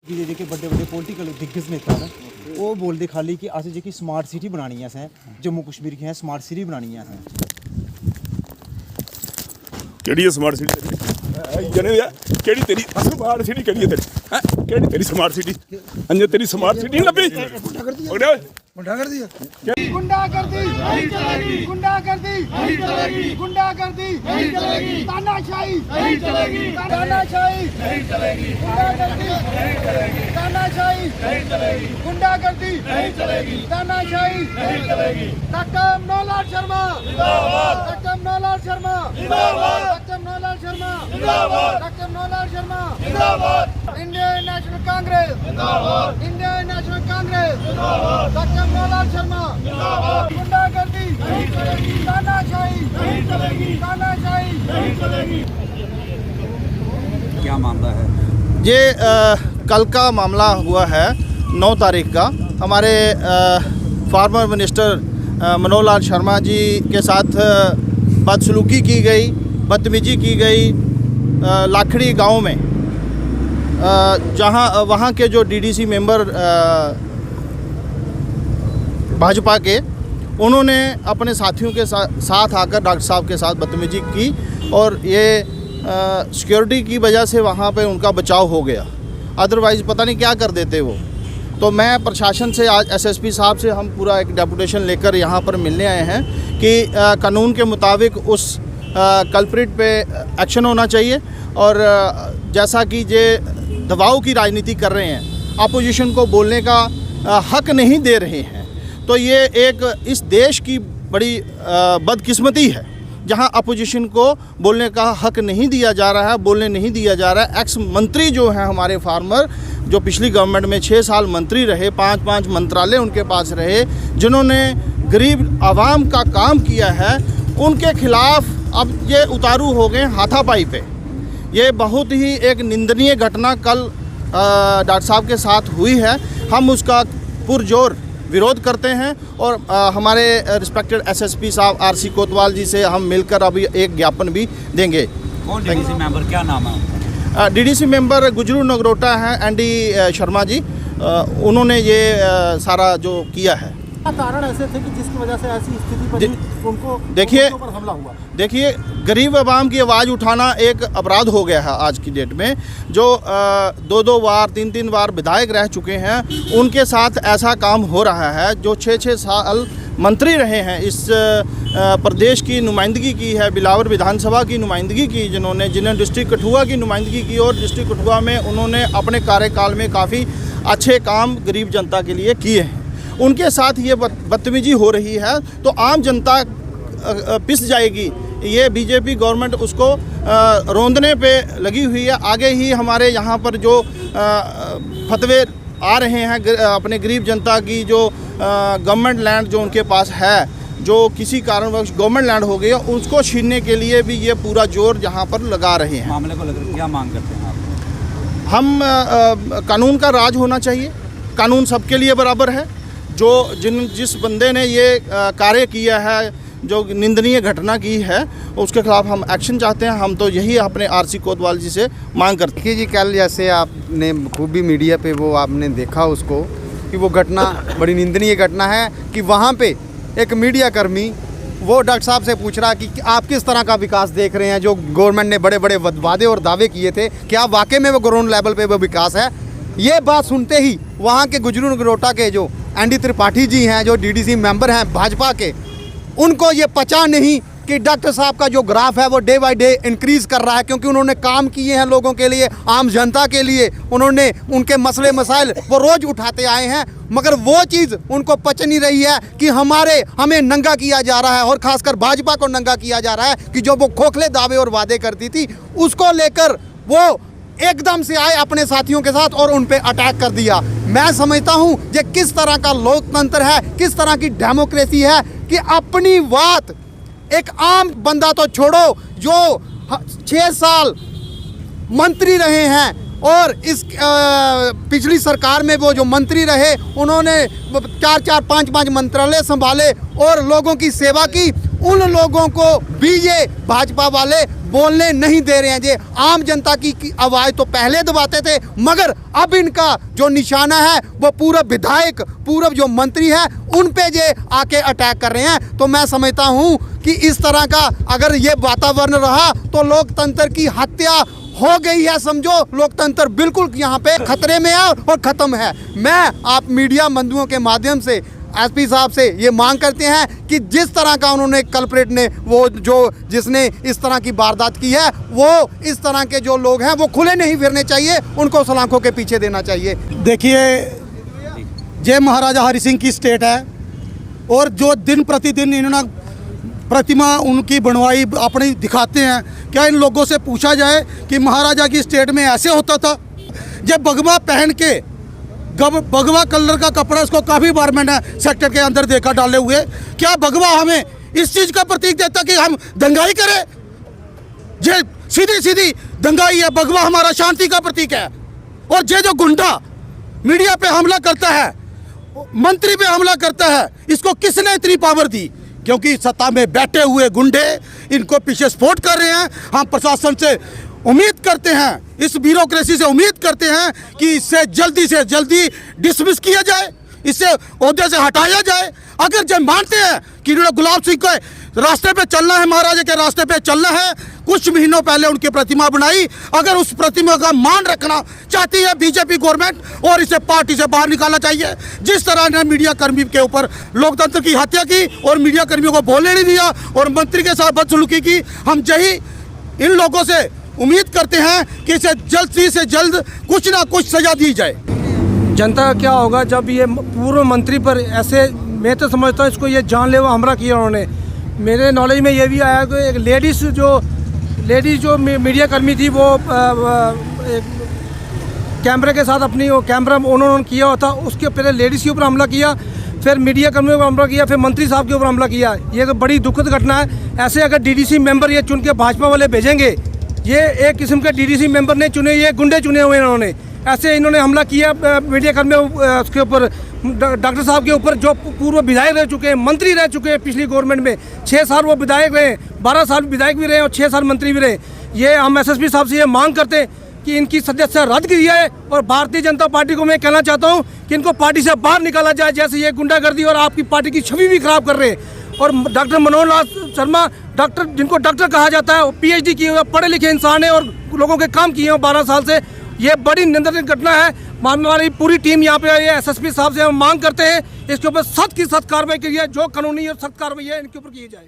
जेह्के बड्डे बड्डे पॉलिटिकल दिग्गज नेता न ओह् बोलदे खाली कि असें जेह्की स्मार्ट सिटी बनानी है, असें जम्मू कश्मीर गी स्मार्ट सिटी बनानी है असें। केड़ी है स्मार्ट सिटी जने केड़ी तेरी स्मार्ट सिटी केड़ी है तेरी हैं केड़ी तेरी स्मार्ट सिटी अंजे तेरी स्मार्ट सिटी नहीं लभी गुंडागर्दी नहीं चलेगी, गुंडागर्दी नहीं चलेगी, गुंडागर्दी नहीं चलेगी, तानाशाही नहीं चलेगी, तानाशाही नहीं चलेगी, गुंडागर्दी नहीं चलेगी, तानाशाही नहीं चलेगी, गुंडागर्दी नहीं चलेगी, तानाशाही नहीं चलेगी। डॉक्टर मनोहर शर्मा जिंदाबाद, डॉक्टर मनोहर शर्मा जिंदाबाद, डॉक्टर मनोहर शर्मा जिंदाबाद, डॉक्टर मनोहर शर्मा जिंदाबाद, इंडियन नेशनल कांग्रेस जिंदाबाद, इंडियन नेशनल कांग्रेस जिंदाबाद, डॉक्टर मनोहर शर्मा जिंदाबाद, गुंडागर्दी नहीं चलेगी, तानाशाही नहीं चलेगी, तानाशाही नहीं चलेगी। क्या मामला है ये कल का मामला हुआ है 9 तारीख का। हमारे फार्मर मिनिस्टर मनोहर लाल शर्मा जी के साथ बदसलूकी की गई, बदतमीजी की गई लाखड़ी गांव में, जहां वहां के जो डीडीसी मेंबर भाजपा के, उन्होंने अपने साथियों के साथ आकर डॉक्टर साहब के साथ बदतमीजी की और ये सिक्योरिटी की वजह से वहाँ पे उनका बचाव हो गया, अदरवाइज़ पता नहीं क्या कर देते वो। तो मैं प्रशासन से आज एसएसपी साहब से हम पूरा एक डेपुटेशन लेकर यहाँ पर मिलने आए हैं कि कानून के मुताबिक उस कल्प्रिट पे एक्शन होना चाहिए। और जैसा कि ये दबाव की राजनीति कर रहे हैं, अपोजिशन को बोलने का हक नहीं दे रहे हैं, तो ये एक इस देश की बड़ी बदकिस्मती है जहां अपोजिशन को बोलने का हक नहीं दिया जा रहा है, बोलने नहीं दिया जा रहा है। एक्स मंत्री जो हैं हमारे फार्मर, जो पिछली गवर्नमेंट में 6 साल मंत्री रहे, 5 मंत्रालय उनके पास रहे, जिन्होंने गरीब आवाम का काम किया है, उनके खिलाफ अब ये उतारू हो गए हाथापाई पे। ये बहुत ही एक निंदनीय घटना कल डॉक्टर साहब के साथ हुई है। हम उसका पुरजोर विरोध करते हैं और हमारे रिस्पेक्टेड एसएसपी साहब आरसी कोतवाल जी से हम मिलकर अभी एक ज्ञापन भी देंगे। कौन डीडीसी मेंबर, क्या नाम है? डीडीसी मेंबर गुजरू नगरोटा हैं, एनडी शर्मा जी, उन्होंने ये सारा जो किया है। कारण ऐसे थे कि जिसकी वजह से ऐसी स्थिति बनी, उनको देखिए पर हमला हुआ। देखिए, गरीब आवाम की आवाज़ उठाना एक अपराध हो गया है आज की डेट में। जो 2 बार 3 बार विधायक रह चुके हैं, उनके साथ ऐसा काम हो रहा है। जो 6 साल मंत्री रहे हैं, इस प्रदेश की नुमाइंदगी की है, बिलावर विधानसभा की नुमाइंदगी की, जिन्हें डिस्ट्रिक्ट कठुआ की नुमाइंदगी की, और डिस्ट्रिक्ट कठुआ में उन्होंने अपने कार्यकाल में काफ़ी अच्छे काम गरीब जनता के लिए किए हैं। उनके साथ ये बदतमीजी हो रही है तो आम जनता पिस जाएगी। ये बीजेपी गवर्नमेंट उसको रोंदने पे लगी हुई है। आगे ही हमारे यहाँ पर जो फतवे आ रहे हैं अपने गरीब जनता की, जो गवर्नमेंट लैंड जो उनके पास है, जो किसी कारणवश गवर्नमेंट लैंड हो गई है, उसको छीनने के लिए भी ये पूरा जोर यहाँ पर लगा रहे हैं। मामले को लेकर क्या मांग करते हैं आप? हम कानून का राज होना चाहिए, कानून सबके लिए बराबर है। जिस बंदे ने ये कार्य किया है, जो निंदनीय घटना की है, उसके खिलाफ हम एक्शन चाहते हैं। हम तो यही अपने आरसी कोतवाल जी से मांग करते हैं। जी, कल जैसे आपने खूबी मीडिया पे वो आपने देखा उसको कि वो घटना बड़ी निंदनीय घटना है कि वहाँ पे एक मीडिया कर्मी वो डॉक्टर साहब से पूछ रहा कि आप किस तरह का विकास देख रहे हैं, जो गवर्नमेंट ने बड़े बड़े वादे और दावे किए थे, क्या वाकई में वो ग्राउंड लेवल पे वो विकास है? ये बात सुनते ही वहाँ के गुजरू नगरोटा के जो एनडी त्रिपाठी जी हैं, जो डीडीसी मेंबर हैं भाजपा के, उनको ये पता नहीं कि डॉक्टर साहब का जो ग्राफ है वो डे बाय डे इंक्रीज़ कर रहा है, क्योंकि उन्होंने काम किए हैं लोगों के लिए, आम जनता के लिए। उन्होंने उनके मसले मसाइल वो रोज़ उठाते आए हैं, मगर वो चीज़ उनको पच नहीं रही है कि हमें नंगा किया जा रहा है, और ख़ासकर भाजपा को नंगा किया जा रहा है कि जो वो खोखले दावे और वादे करती थी, उसको लेकर वो एकदम से आए अपने साथियों के साथ और उन पे अटैक कर दिया। मैं समझता हूँ ये किस तरह का लोकतंत्र है, किस तरह की डेमोक्रेसी है कि अपनी बात एक आम बंदा तो छोड़ो, जो 6 साल मंत्री रहे हैं और इस पिछली सरकार में वो जो मंत्री रहे, उन्होंने 4-4, 5-5 मंत्रालय संभाले और लोगों की सेवा की, उन लोगों को भी ये भाजपा वाले बोलने नहीं दे रहे हैं। ये आम जनता की आवाज़ तो पहले दबाते थे, मगर अब इनका जो निशाना है वो पूरा विधायक, पूरा जो मंत्री है उन पे ये आके अटैक कर रहे हैं। तो मैं समझता हूँ कि इस तरह का अगर ये वातावरण रहा तो लोकतंत्र की हत्या हो गई है, समझो। लोकतंत्र बिल्कुल यहाँ पे खतरे में है और ख़त्म है। मैं आप मीडिया बंधुओं के माध्यम से एसपी साहब से ये मांग करते हैं कि जिस तरह का उन्होंने कल्प्रेट ने वो जो जिसने इस तरह की वारदात की है, वो इस तरह के जो लोग हैं वो खुले नहीं फिरने चाहिए, उनको सलाखों के पीछे देना चाहिए। देखिए, ये महाराजा हरि सिंह की स्टेट है और जो दिन प्रतिदिन इन्होंने प्रतिमा उनकी बनवाई अपनी दिखाते हैं। क्या इन लोगों से पूछा जाए कि महाराजा की स्टेट में ऐसे होता था? जब भगवा पहन के भगवा कलर का कपड़ा, इसको काफ़ी बार मैंने सेक्टर के अंदर देखा डाले हुए। क्या भगवा हमें इस चीज़ का प्रतीक देता कि हम दंगाई करें? ये सीधी सीधी दंगाई है। भगवा हमारा शांति का प्रतीक है। और ये जो गुंडा मीडिया पे हमला करता है, मंत्री पे हमला करता है, इसको किसने इतनी पावर दी? क्योंकि सत्ता में बैठे हुए गुंडे इनको पीछे सपोर्ट कर रहे हैं। हम प्रशासन से उम्मीद करते हैं, इस ब्यूरोक्रेसी से उम्मीद करते हैं कि इससे से जल्दी डिसमिस किया जाए, इससे ओहदे से हटाया जाए। अगर जब मानते हैं कि इन्होंने गुलाब सिंह को रास्ते पे चलना है, महाराजा के रास्ते पे चलना है, कुछ महीनों पहले उनकी प्रतिमा बनाई, अगर उस प्रतिमा का मान रखना चाहती है बीजेपी गवर्नमेंट और इसे पार्टी से बाहर निकालना चाहिए। जिस तरह ने मीडिया कर्मी के ऊपर लोकतंत्र की हत्या की और मीडिया कर्मियों को बोलने नहीं दिया और मंत्री के साथ बदसलूकी की, हम यही इन लोगों से उम्मीद करते हैं कि इसे जल्द से जल्द कुछ ना कुछ सजा दी जाए। जनता का क्या होगा जब ये पूर्व मंत्री पर ऐसे, मैं तो समझता हूँ इसको ये जानलेवा हमला किया उन्होंने। मेरे नॉलेज में ये भी आया कि एक लेडीज़ जो मीडिया कर्मी थी वो कैमरे के साथ अपनी वो कैमरा उन्होंने किया हुआ था, उसके पहले लेडीज़ के ऊपर हमला किया, फिर मीडिया कर्मियों पर हमला किया, फिर मंत्री साहब के ऊपर हमला किया। ये बड़ी दुखद घटना है। ऐसे अगर डीडीसी मेंबर ये चुन के भाजपा वाले भेजेंगे, ये एक किस्म के डीडीसी मेंबर ने चुने, ये गुंडे चुने हुए इन्होंने। ऐसे इन्होंने हमला किया मीडिया कर्मियों उसके ऊपर, डॉक्टर साहब के ऊपर जो पूर्व विधायक रह चुके हैं, मंत्री रह चुके हैं पिछली गवर्नमेंट में। 6 साल वो विधायक रहे, 12 साल विधायक भी रहे और 6 साल मंत्री भी रहे। ये हम एसएसपी साहब से ये मांग करते हैं कि इनकी सदस्यता रद्द की जाए और भारतीय जनता पार्टी को मैं कहना चाहता हूँ कि इनको पार्टी से बाहर निकाला जाए। जैसे ये गुंडागर्दी और आपकी पार्टी की छवि भी खराब कर रहे हैं। और डॉक्टर मनोहर लाल शर्मा, डॉक्टर जिनको डॉक्टर कहा जाता है, पीएचडी किए हुए पढ़े लिखे इंसान है और लोगों के काम किए हैं 12 साल से। ये बड़ी निंदनीय घटना है। हमारी पूरी टीम यहाँ पे आई है। एसएसपी साहब से हम मांग करते हैं इसके ऊपर सख्त की सख्त कार्रवाई की जाए, जो कानूनी और सख्त कार्रवाई है इनके ऊपर की जाए।